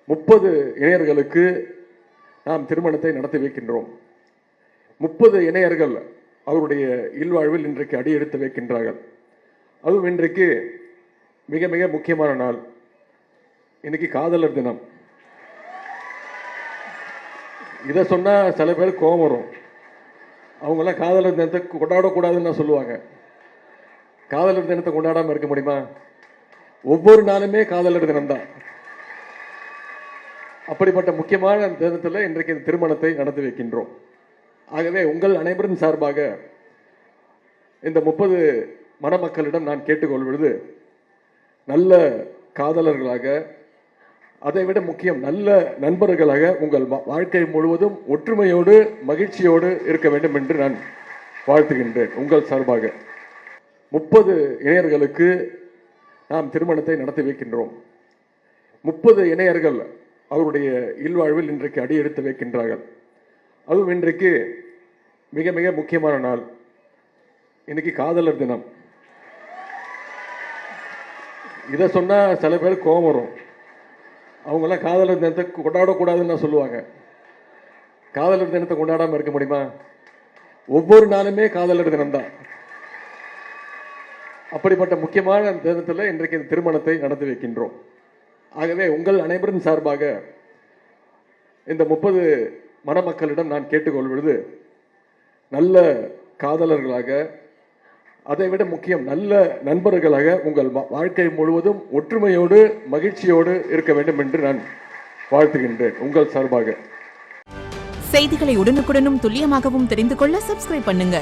30 இணையர்களுக்கு நாம் திருமணத்தை நடத்தி வைக்கின்றோம். 30 இணையர்கள் அவருடைய இல்வாழ்வில் இன்றைக்கு அடியெடுத்து வைக்கின்றார்கள். அதுவும் இன்றைக்கு மிக மிக முக்கியமான நாள். இன்னைக்கு காதலர் தினம். இதை சொன்னா சில பேர் கோபம் வரும். அவங்கெல்லாம் காதலர் தினத்தை கொண்டாடக்கூடாதுன்னு சொல்லுவாங்க. காதலர் தினத்தை கொண்டாடாம இருக்க முடியுமா? ஒவ்வொரு நாளுமே காதலர் தினம்தான். அப்படிப்பட்ட முக்கியமான தினத்தில் இன்றைக்கு இந்த திருமணத்தை நடத்தி வைக்கின்றோம். ஆகவே உங்கள் அனைவரின் சார்பாக இந்த 30 மணமக்களிடம் நான் கேட்டுக்கொள்வது, நல்ல காதலர்களாக, அதைவிட முக்கியம் நல்ல நண்பர்களாக உங்கள் வாழ்க்கை முழுவதும் ஒற்றுமையோடு மகிழ்ச்சியோடு இருக்க வேண்டும் என்று நான் வாழ்த்துகின்றேன். உங்கள் சார்பாக 30 இணையர்களுக்கு நாம் திருமணத்தை நடத்தி வைக்கின்றோம். 30 இணையர்கள் அவருடைய இல்வாழ்வில் இன்றைக்கு அடியெடுத்து வைக்கின்றார்கள். அதுவும் இன்றைக்கு மிக மிக முக்கியமான நாள். இன்னைக்கு காதலர் தினம். இதை சொன்னா சில பேர் கோபம் வரும். அவங்கெல்லாம் காதலர் தினத்தை கொண்டாடக்கூடாதுன்னு சொல்லுவாங்க. காதலர் தினத்தை கொண்டாடாம இருக்க முடியுமா? ஒவ்வொரு நாளுமே காதலர் தினம்தான். அப்படிப்பட்ட முக்கியமான தினத்தில் இன்றைக்கு இந்த திருமணத்தை நடத்தி வைக்கின்றோம். ஆகவே உங்கள் அனைவரின் சார்பாக இந்த 30 மணமக்களிடம் நான் கேட்டுக்கொள்வது, நல்ல காதலர்களாக, அதைவிட முக்கியம் நல்ல நண்பர்களாக உங்கள் வாழ்க்கை முழுவதும் ஒற்றுமையோடு மகிழ்ச்சியோடு இருக்க வேண்டும் என்று நான் வாழ்த்துகின்றேன். உங்கள் சார்பாக. செய்திகளை உடனுக்குடனும் துல்லியமாகவும் தெரிந்து கொள்ள சப்ஸ்கிரைப் பண்ணுங்க.